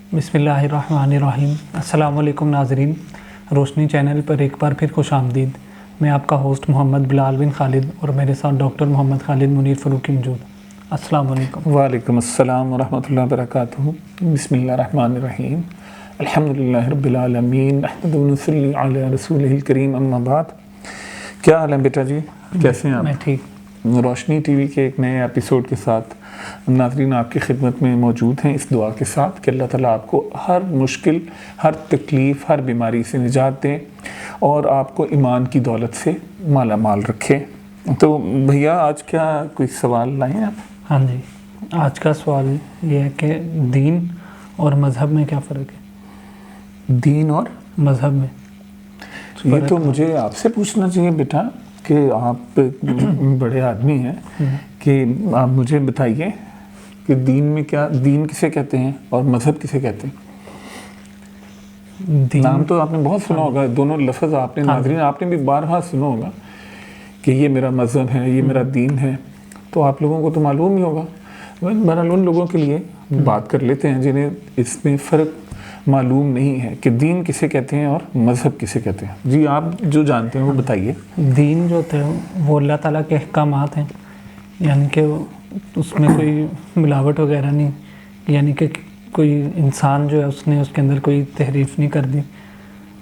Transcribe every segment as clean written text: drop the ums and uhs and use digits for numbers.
बिस्मिल्लाहिर्रहमानिर्रहीम। अस्सलाम वालेकुम नाज़रीन, रोशनी चैनल पर एक बार फिर खुश आमदीद। मैं आपका होस्ट मोहम्मद बिलाल बिन खालिद और मेरे साथ डॉक्टर मोहम्मद खालिद मुनीर फ़रूकी मौजूद। अस्सलाम वालेकुम। वालेकुम अस्सलाम वरहमतुल्लाहि वबरकातुहू। बिस्मिल्लाहिर्रहमानिर्रहीम। अल्हम्दुलिल्लाहि रब्बिल आलमीन। अहमदु व नसल्ली अला रसूलिहिल करीम, अम्मा बाद। क्या हाल है बेटा जी, कैसे हैं आप? मैं ठीक। रोशनी टीवी के एक नए एपिसोड के साथ नाज़रीन आपकी खिदमत में मौजूद हैं, इस दुआ के साथ कि अल्लाह ताला आपको हर मुश्किल, हर तकलीफ़, हर बीमारी से निजात दें और आपको ईमान की दौलत से माला माल रखे। तो भैया आज क्या कोई सवाल लाए हैं आप? हाँ जी, आज का सवाल ये है कि दीन और मज़हब में क्या फ़र्क है? दीन और मज़हब में ये तो मुझे आपसे पूछना चाहिए बेटा कि आप बड़े आदमी हैं, कि आप मुझे बताइए कि दीन में क्या, दीन किसे कहते हैं और मज़हब किसे कहते हैं? नाम तो आपने बहुत सुना होगा, दोनों लफ्ज़ आपने नाज़रीन आपने भी बारहा सुना होगा कि ये मेरा मज़हब है, ये मेरा दीन है, तो आप लोगों को तो मालूम ही होगा। बहरहाल उन लोगों के लिए बात कर लेते हैं जिन्हें इसमें फ़र्क मालूम नहीं है कि दीन किसे कहते हैं और मज़हब किसे कहते हैं। जी आप जो जानते हैं वो बताइए। दीन जो होते हैं वो अल्लाह ताला के अहकामात हैं, यानी कि उसमें कोई मिलावट वगैरह नहीं, यानी कि कोई इंसान जो है उसने उसके अंदर कोई तहरीफ नहीं कर दी।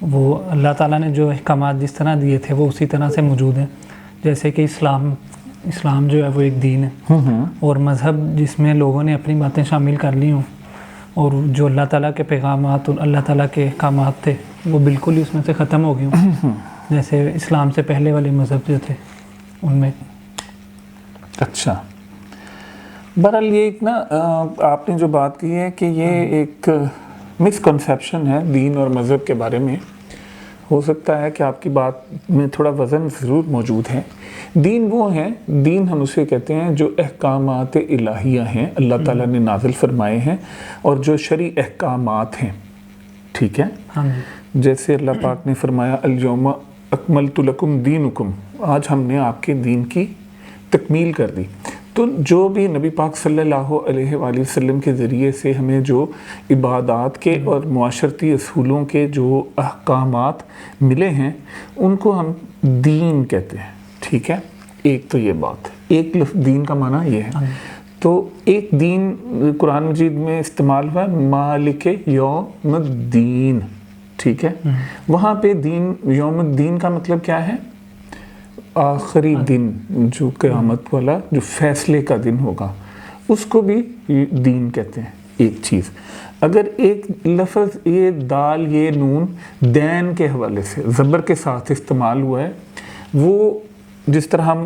वो अल्लाह ताला ने जो अहकामात जिस तरह दिए थे वो उसी तरह से मौजूद हैं। जैसे कि इस्लाम जो है वो एक दीन है, और मज़हब जिसमें लोगों ने अपनी बातें शामिल कर ली हों और जो अल्लाह ताला के पैगामात और अल्लाह ताला के अहकामात थे वो बिल्कुल ही उसमें से ख़त्म हो गए हों। जैसे इस्लाम से पहले वाले मज़हब जो थे उनमें। अच्छा, बहरहाल ये एक ना आपने जो बात की है कि ये एक मिसकंसेप्शन है दीन और मज़हब के बारे में। हो सकता है कि आपकी बात में थोड़ा वज़न ज़रूर मौजूद है। दीन वो है, दीन हम उसे कहते हैं जो अहकामात इलाहिया हैं, अल्लाह ताला ने नाज़िल फरमाए हैं और जो शरई अहकामात हैं, ठीक है। हाँ, जैसे अल्लाह पाक ने फरमाया अल-यौमा अकमलतु लकुम दीनुकुम, आज हमने आपके दीन की तकमील कर दी। तो जो भी नबी पाक सल्लल्लाहु अलैहि वसल्लम के ज़रिए से हमें जो इबादात के और मुआशरती असूलों के जो अहकामात मिले हैं उनको हम दीन कहते हैं, ठीक है। एक तो ये बात, एक लफ्ज़ दीन का माना ये है। तो एक दीन कुरान मजीद में इस्तेमाल हुआ है, मालिक यौमुद्दीन, ठीक है। वहाँ पे दीन, यौमुद्दीन का मतलब क्या है? आखिरी दिन, जो क़यामत वाला जो फैसले का दिन होगा उसको भी दीन कहते हैं। एक चीज़, अगर एक लफ्ज़ ये दाल ये नून दैन के हवाले से ज़बर के साथ इस्तेमाल हुआ है, वो जिस तरह हम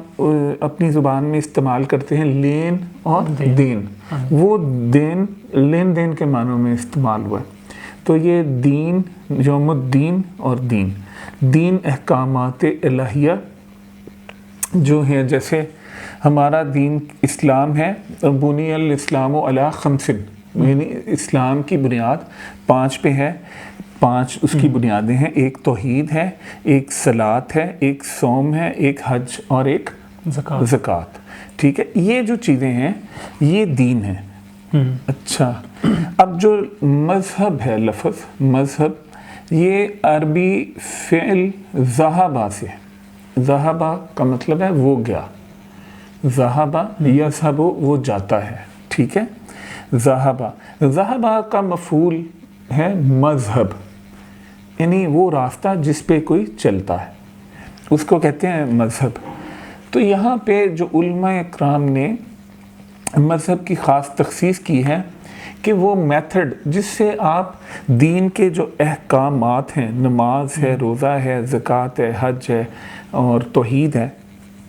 अपनी ज़ुबान में इस्तेमाल करते हैं लेन और देन, वो देन लेन देन के मानों में इस्तेमाल हुआ है। तो ये दीन, यौमुद्दीन और दीन अहकामात इलाहिया जो है, जैसे हमारा दीन इस्लाम है, बुनियल इस्लामु अला खमसिन, यानी इस्लाम की बुनियाद 5 पे है। 5 उसकी बुनियादें हैं, एक तौहीद है, एक सलात है, एक सौम है, एक हज और एक ज़कात, ठीक है। ये जो चीज़ें हैं ये दीन है। अच्छा, अब जो मज़हब है, लफ्ज़ मज़हब ये अरबी फ़िल ज़हाबा से है। ज़हाबा का मतलब है वो गया, ज़हाबा यज़हबु वो जाता है, ठीक है। ज़हाबा का मफ़ूल है मज़हब, यानी वो रास्ता जिस पे कोई चलता है उसको कहते हैं मज़हब। तो यहाँ पे जो उलमा इकराम ने मज़हब की ख़ास तख़सीस की है कि वो मेथड जिससे आप दीन के जो अहकामात हैं, नमाज है, रोज़ा है, ज़कात है, हज है और तौहीद है,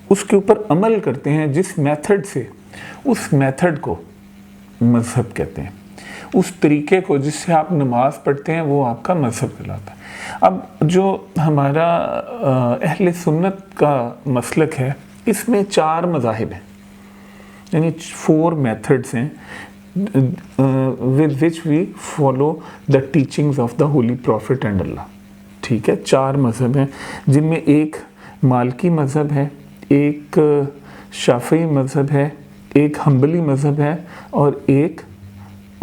उसके ऊपर अमल करते हैं, जिस मेथड से, उस मेथड को मज़हब कहते हैं। उस तरीके को जिससे आप नमाज पढ़ते हैं वो आपका मज़हब कहलाता है। अब जो हमारा अहले सुन्नत का मसलक है, इसमें 4 मज़ाहिब हैं, यानी 4 मेथड्स हैं with which we follow the teachings of the holy prophet and Allah, ठीक है। 4 मज़हब हैं जिनमें एक मालकी मज़हब है, एक शाफ़ी मज़हब है, एक हम्बली मज़हब है और एक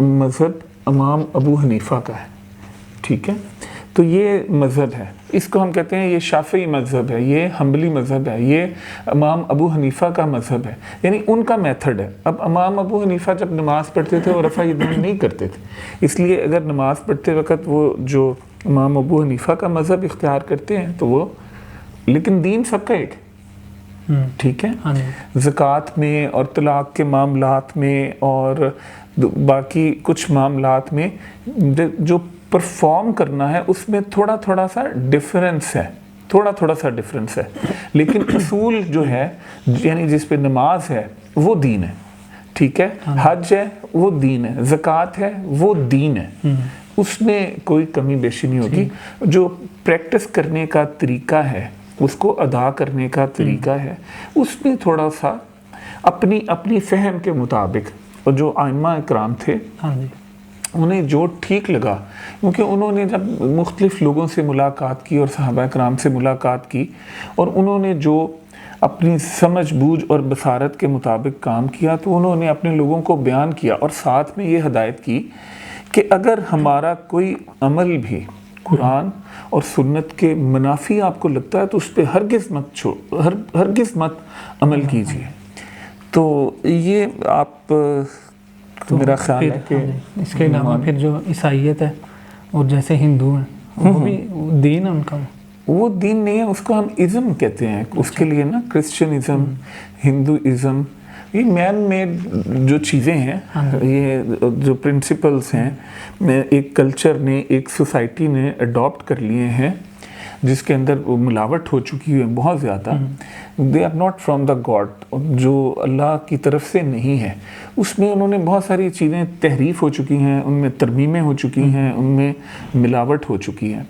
मज़हब امام ابو حنیفہ کا ہے، ٹھیک ہے، تو یہ مذہب ہے، اس کو ہم کہتے ہیں یہ شافعی مذہب ہے، یہ حنبلی مذہب ہے، یہ امام ابو حنیفہ کا مذہب ہے، یعنی ان کا میتھڈ ہے۔ اب امام ابو حنیفہ جب نماز پڑھتے تھے وہ رفع یدین نہیں کرتے تھے، اس لیے اگر نماز پڑھتے وقت وہ جو امام ابو حنیفہ کا مذہب اختیار کرتے ہیں تو وہ، لیکن دین سب کا ایک ہے، ٹھیک ہے، زکوٰۃ میں اور طلاق کے معاملات میں اور باقی کچھ معاملات میں جو پرفارم کرنا ہے اس میں تھوڑا تھوڑا سا ڈفرینس ہے، تھوڑا تھوڑا سا ڈفرینس ہے، لیکن اصول جو ہے یعنی جس پہ نماز ہے وہ دین ہے، ٹھیک ہے، حج ہے وہ دین ہے، زکوٰۃ ہے وہ دین ہے، اس میں کوئی کمی بیشی نہیں ہوگی۔ جو پریکٹس کرنے کا طریقہ ہے، اس کو ادا کرنے کا طریقہ ہے، اس میں تھوڑا سا اپنی فہم کے مطابق، اور جو ائمہ اکرام تھے انہیں جو ٹھیک لگا، کیونکہ انہوں نے جب مختلف لوگوں سے ملاقات کی اور صحابہ اکرام سے ملاقات کی اور انہوں نے جو اپنی سمجھ بوجھ اور بصارت کے مطابق کام کیا تو انہوں نے اپنے لوگوں کو بیان کیا اور ساتھ میں یہ ہدایت کی کہ اگر ہمارا کوئی عمل بھی قرآن اور سنت کے منافی آپ کو لگتا ہے تو اس پہ ہرگز مت عمل کیجیے۔ تو یہ آپ میرا خیال ہے کہ اس کے علاوہ پھر جو عیسائیت ہے اور جیسے ہندو ہیں وہ بھی دین ہے ان کا، وہ دین نہیں ہے، اس کو ہم ازم کہتے ہیں، اس کے لیے نا کرسچنزم، ہندوازم، یہ مین میڈ جو چیزیں ہیں، یہ جو پرنسپلز ہیں ایک کلچر نے، ایک سوسائٹی نے اڈاپٹ کر لیے ہیں جس کے اندر ملاوٹ ہو چکی ہے بہت زیادہ، they are not from the god, جو اللہ کی طرف سے نہیں ہے، اس میں انہوں نے بہت ساری چیزیں تحریف ہو چکی ہیں، ان میں ترمیمیں ہو چکی ہیں، ان میں ملاوٹ ہو چکی ہے،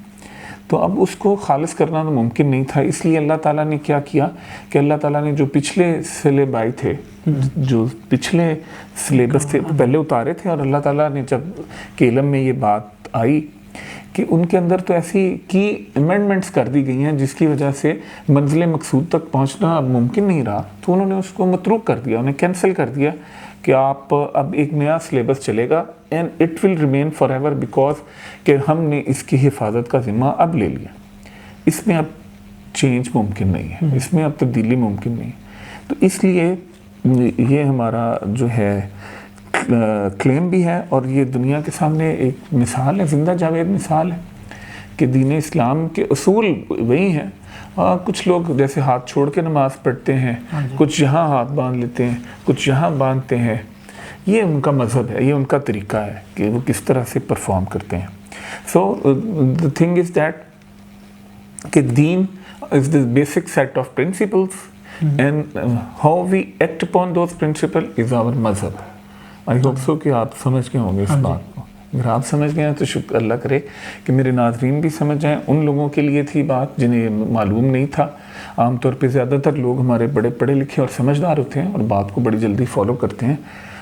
تو اب اس کو خالص کرنا تو ممکن نہیں تھا، اس لیے اللہ تعالیٰ نے کیا کیا کہ اللہ تعالیٰ نے جو پچھلے سلیبائی تھے، جو پچھلے سلیبس تھے پہلے اتارے تھے، اور اللہ تعالیٰ نے جب کہ علم میں یہ بات آئی کہ ان کے اندر تو ایسی کی امینڈمنٹس کر دی گئی ہیں جس کی وجہ سے منزل مقصود تک پہنچنا اب ممکن نہیں رہا، تو انہوں نے اس کو متروک کر دیا، انہیں کینسل کر دیا کہ آپ اب ایک نیا سلیبس چلے گا and it will remain forever, because کہ ہم نے اس کی حفاظت کا ذمہ اب لے لیا، اس میں اب چینج ممکن نہیں ہے، اس میں اب تبدیلی ممکن نہیں ہے، تو اس لیے یہ ہمارا جو ہے کلیم بھی ہے اور یہ دنیا کے سامنے ایک مثال ہے، زندہ جاوید مثال ہے کہ دین اسلام کے اصول وہی ہیں۔ کچھ لوگ جیسے ہاتھ چھوڑ کے نماز پڑھتے ہیں، کچھ یہاں ہاتھ باندھ لیتے ہیں، کچھ یہاں باندھتے ہیں، یہ ان کا مذہب ہے، یہ ان کا طریقہ ہے کہ وہ کس طرح سے پرفارم کرتے ہیں۔ سو the thing is that کہ دین is the basic set of principles and how we act upon those principles is our مذہب۔ I hope so کہ آپ سمجھ گئے ہوں گے اس بات کو، اگر آپ سمجھ گئے ہیں تو شکر اللہ کرے کہ میرے ناظرین بھی سمجھ جائیں، ان لوگوں کے لیے تھی بات جنہیں معلوم نہیں تھا۔ عام طور پہ زیادہ تر لوگ ہمارے بڑے پڑھے لکھے اور سمجھدار ہوتے ہیں اور بات کو بڑی جلدی فالو کرتے ہیں،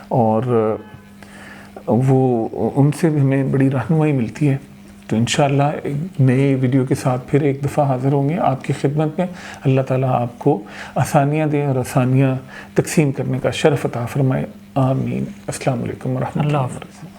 اور وہ ان سے بھی ہمیں بڑی رہنمائی ملتی ہے۔ تو انشاءاللہ ایک نئے ویڈیو کے ساتھ پھر ایک دفعہ حاضر ہوں گے آپ کی خدمت میں۔ اللہ تعالیٰ آپ کو آسانیاں دے اور آسانیاں تقسیم کرنے کا شرف عطا فرمائے، آمین۔ السلام علیکم ورحمۃ اللہ۔